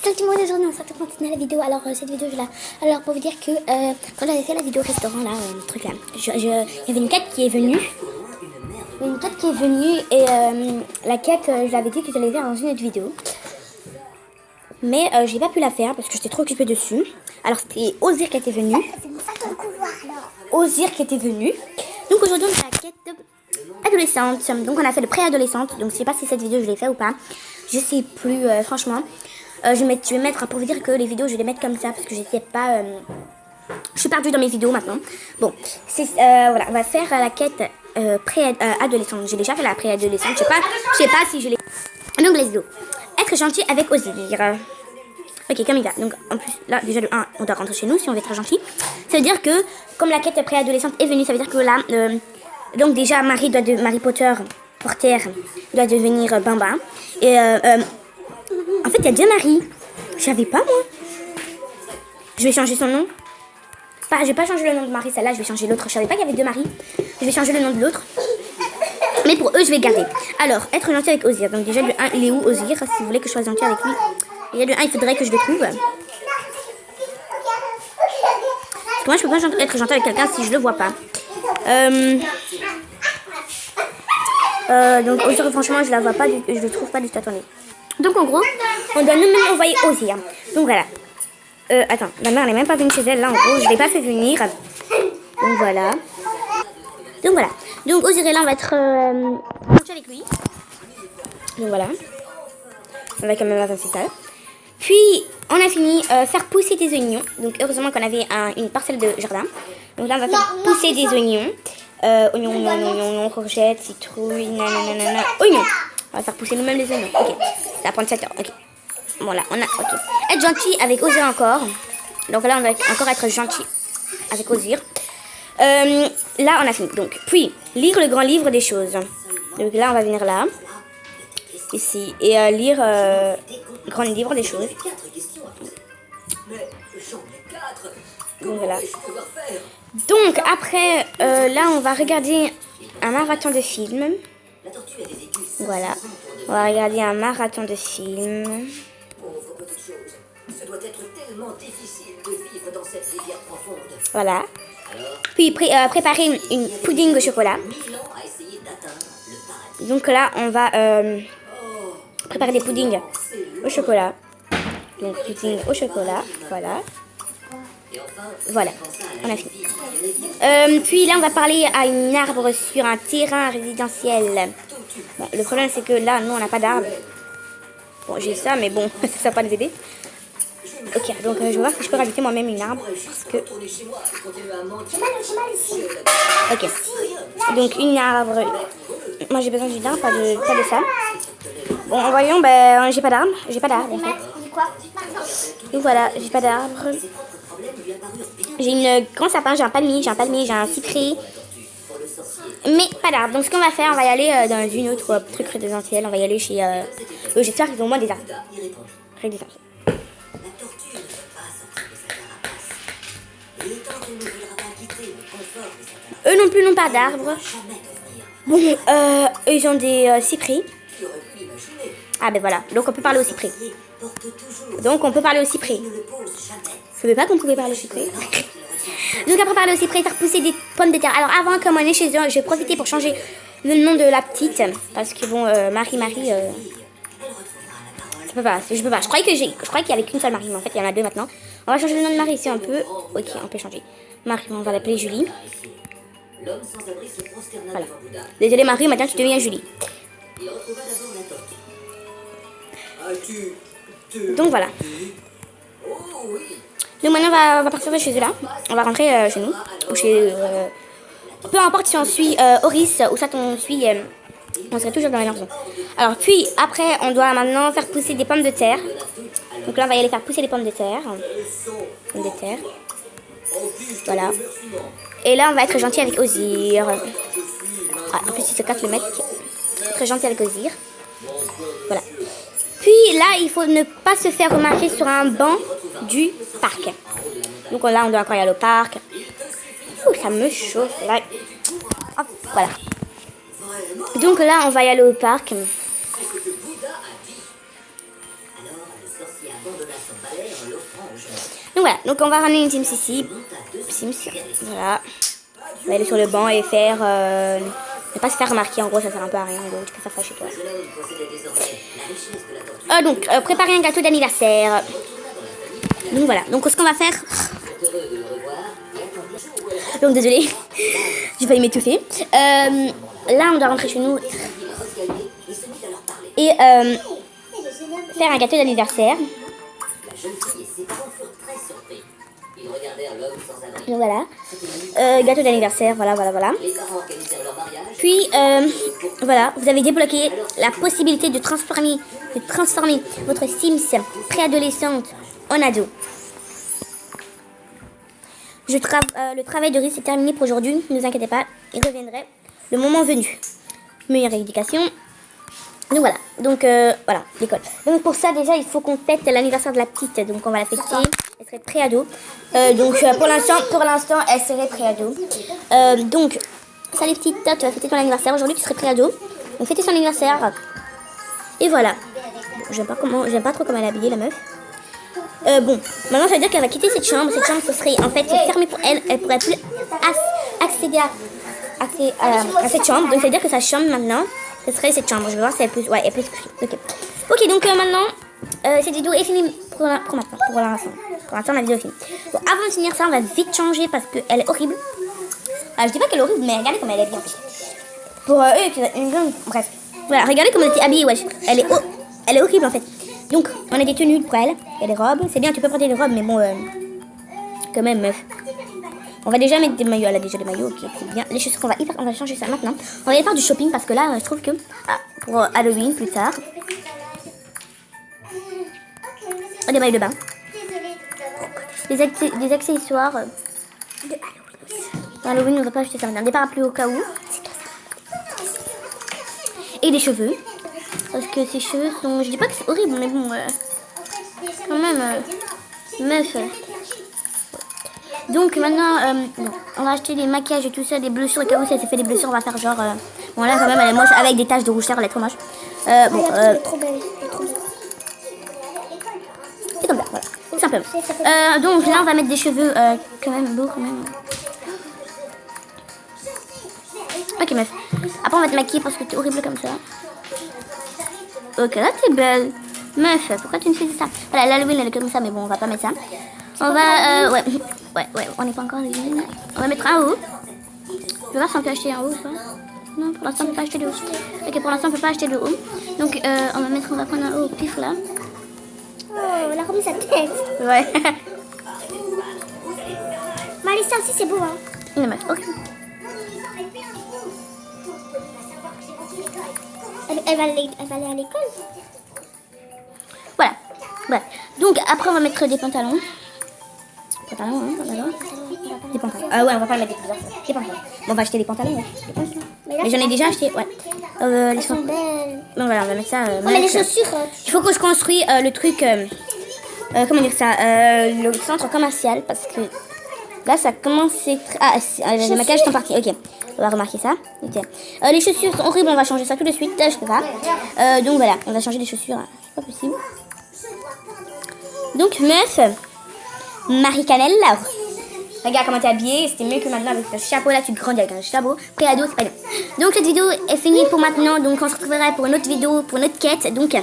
Salut tout le monde, aujourd'hui on va continuer la vidéo. Alors cette vidéo alors pour vous dire que quand j'avais fait la vidéo restaurant là, le truc là, il y avait une quête qui est venue. Et la quête, je l'avais dit que j'allais faire dans une autre vidéo. Mais j'ai pas pu la faire parce que j'étais trop occupée dessus. Alors c'était Ozir qui était venu. Donc aujourd'hui on fait la quête adolescente. Donc on a fait le pré-adolescente. Donc je sais pas si cette vidéo je l'ai fait ou pas. Je sais plus franchement. Je vais mettre, pour vous dire que les vidéos je vais les mettre comme ça parce que je sais pas. Je suis perdue dans mes vidéos maintenant. Bon, voilà, on va faire la quête pré-adolescente. J'ai déjà fait la pré-adolescente. Je sais pas si je l'ai. Donc let's go. Être gentil avec Ozir. Ok, comme il va. Donc en plus, là déjà le 1, on doit rentrer chez nous si on veut être gentil. Ça veut dire que comme la quête pré-adolescente est venue, ça veut dire que là, donc déjà Marie Potter doit devenir Bamba. Et en fait, il y a deux Marie. Je savais pas moi. Je vais changer son nom. Je vais pas changer le nom de Marie, celle-là, je vais changer l'autre. Je savais pas qu'il y avait deux Marie. Je vais changer le nom de l'autre. Mais pour eux, je vais garder. Alors, être gentil avec Ozir. Donc déjà, le 1, il est où Ozir? Si vous voulez que je sois gentil avec lui. Et le 1, il faudrait que je le trouve. Parce que moi, je peux pas être gentil avec quelqu'un si je le vois pas. Donc Ozir, franchement, je la vois pas, je le trouve pas du tout. Attendez. Donc en gros, on doit nous-mêmes envoyer Ozir. Donc voilà. Attends, ma mère n'est même pas venue chez elle. Là, en gros, je l'ai pas fait venir. Donc voilà. Donc Ozir, là, on va être gentil avec lui. Donc voilà. On va quand même avancer ça. Puis, on a fini faire pousser des oignons. Donc heureusement qu'on avait une parcelle de jardin. Donc là, on va faire pousser des oignons. Oignons, courgettes, citrouilles, nanana, oignons. On va faire pousser nous-mêmes les oignons. Ok. Ça va prendre 7 heures. Ok. Bon là, on a. Ok. Être gentil avec Ozir encore. Donc là, on va encore être gentil avec Ozir. Là, on a fini. Donc, puis, lire le grand livre des choses. Donc là, on va venir là. Ici. Et lire le grand livre des choses. Donc voilà. Donc après, là, on va regarder un marathon de films. Voilà. On va regarder un marathon de films. Voilà. Puis préparer une pudding au chocolat. Donc là, on va préparer des puddings au chocolat. Donc pudding au chocolat. Voilà. Voilà, on a fini. Puis là, on va parler à une arbre sur un terrain résidentiel. Bon, le problème, c'est que là, nous, on n'a pas d'arbre. Bon, j'ai ça, mais bon, ça va pas nous aider. Ok, donc je vais voir si je peux rajouter moi-même une arbre. Parce que... Ok. Donc, une arbre. Moi, j'ai besoin d'une arbre, pas de ça. Bon, voyons, ben, j'ai pas d'arbre. J'ai pas d'arbre, en fait. Donc voilà, j'ai pas d'arbre. J'ai une grand sapin, j'ai un palmier, j'ai un cyprès. Mais pas d'arbre. Donc ce qu'on va faire, on va y aller dans une autre truc résidentiel. On va y aller chez... j'espère qu'ils ont au moins des arbres. Résidentiel. Eux non plus n'ont pas d'arbres. Bon, eux ils ont des cyprès. Ah ben voilà, donc on peut parler au cyprès. Je savais pas qu'on pouvait parler au cyprès. Donc après parler au cyprès, faire pousser des pommes de terre. Alors avant, comme on est chez eux, je vais profiter pour changer le nom de la petite. Parce que bon, Marie, ça peut pas, je peux pas. Je croyais qu'il y avait qu'une seule Marie, mais en fait il y en a deux maintenant. On va changer le nom de Marie si on peut. Ok, on peut changer. Marie, on va l'appeler Julie. Voilà. Désolée Marie, maintenant tu deviens Julie. Donc voilà. Donc maintenant on va partir de chez eux là. On va rentrer chez nous. Ou chez... peu importe si on suit Horis ou ça on suit... on serait toujours dans la maison. Alors puis après on doit maintenant faire pousser des pommes de terre. Donc là on va y aller faire pousser les pommes de terre. Voilà. Et là on va être gentil avec Ozir. Ah, en plus il se casse le mec. Très gentil avec Ozir. Voilà. Puis là, il faut ne pas se faire remarquer sur un banc du parc. Donc là, on doit encore y aller au parc. Ouh, ça me chauffe. Là. Hop, voilà. Donc là, on va y aller au parc. Donc voilà, donc on va ramener une Sims ici. Sims, voilà. On va aller sur le banc et faire... ne pas se faire remarquer, en gros ça sert un peu à rien, donc tu peux faire ça chez toi. Donc, préparer un gâteau d'anniversaire. Donc voilà, donc ce qu'on va faire... Donc désolé, j'ai failli m'étouffer. Là on doit rentrer chez nous et faire un gâteau d'anniversaire. Donc voilà, gâteau d'anniversaire, voilà. Puis voilà, vous avez débloqué la possibilité de transformer votre Sims préadolescente en ado. Le travail de riz est terminé pour aujourd'hui, ne vous inquiétez pas, il reviendrait le moment venu. Meilleure éducation. Donc voilà, voilà, l'école. Donc pour ça déjà il faut qu'on fête l'anniversaire de la petite, donc on va la fêter, elle serait pré-ado. Pour l'instant elle serait pré-ado. Donc, salut petite, tu vas fêter ton anniversaire, aujourd'hui tu serais pré-ado. Donc fêter son anniversaire. Et voilà. J'aime pas trop comment elle est habillée la meuf. Bon, maintenant ça veut dire qu'elle va quitter cette chambre. Cette chambre ce serait en fait fermée pour elle. Elle pourrait plus accéder à cette chambre. Donc ça veut dire que sa chambre maintenant, ce serait cette chambre. Je vais voir si elle peut... Ouais, elle peut se coucher. Ok, donc maintenant, cette vidéo est finie pour maintenant. Pour l'instant, la vidéo est finie. Bon, avant de finir ça, on va vite changer parce qu'elle est horrible. Je dis pas qu'elle est horrible, mais regardez comment elle est habillée. Pour eux, bref. Voilà, regardez comment elle était habillée, wesh. Elle est horrible en fait. Donc, on a des tenues pour elle. Il y a des robes. C'est bien, tu peux porter des robes, mais bon, quand même, meuf. On va déjà mettre des maillots. Elle a déjà des maillots, ok, c'est bien. Les chaussures, on va changer ça maintenant. On va aller faire du shopping parce que là, je trouve que pour Halloween, plus tard. Des maillots de bain. Des accessoires de Halloween, on va pas acheter ça maintenant. Des parapluies au cas où. Et des cheveux. Parce que ces cheveux sont... Je dis pas que c'est horrible, mais bon... quand même... meuf. Donc maintenant, on va acheter des maquillages et tout ça, des blessures. Au cas où si elle s'est fait des blessures, on va faire genre... bon là quand même, elle est moche avec des taches de rouge, elle est trop moche. Trop belle. C'est comme ça, voilà. Tout simplement. Donc là, on va mettre des cheveux quand même beaux, quand même. Ok, meuf. Après, on va te maquiller parce que t'es horrible comme ça. Ok, là t'es belle. Meuf, pourquoi tu me fais ça? Voilà, l'Halloween elle est comme ça, mais bon, on va pas mettre ça. On va, ouais, on n'est pas encore Halloween. On va mettre un haut. Je vais voir si on peut acheter un haut ou pas. Non, pour l'instant on peut pas acheter de haut. Ok, pour l'instant on peut pas acheter de haut. Donc, on va prendre un haut au pif là. Oh, elle a remis sa tête. Ouais. Mais allez, ça aussi c'est beau, hein. Non, meuf, ok. Elle va aller à l'école. Voilà. Donc après on va mettre des pantalons. Des pantalons. Ah ouais, on va pas mettre des pantalons. Bon, on va acheter des pantalons. Ouais. Mais j'en ai déjà acheté. Ouais. Elles sont belles. Bon voilà, on va mettre ça. Mais les chaussures. Il faut que je construise le truc. Comment dire ça, le centre commercial parce que là ça commence. Les maquillages sont partis. Ok. On va remarquer ça. Okay. Les chaussures sont horribles, on va changer ça tout de suite. Je peux pas. Donc voilà, on va changer les chaussures. C'est pas possible. Donc meuf, Marie-Canelle là. Regarde comment t'es habillée. C'était mieux que maintenant avec ce chapeau là. Tu grandis avec un chapeau. Pré-ado, c'est pas bien. Donc cette vidéo est finie pour maintenant. Donc on se retrouvera pour une autre vidéo, pour une autre quête. Donc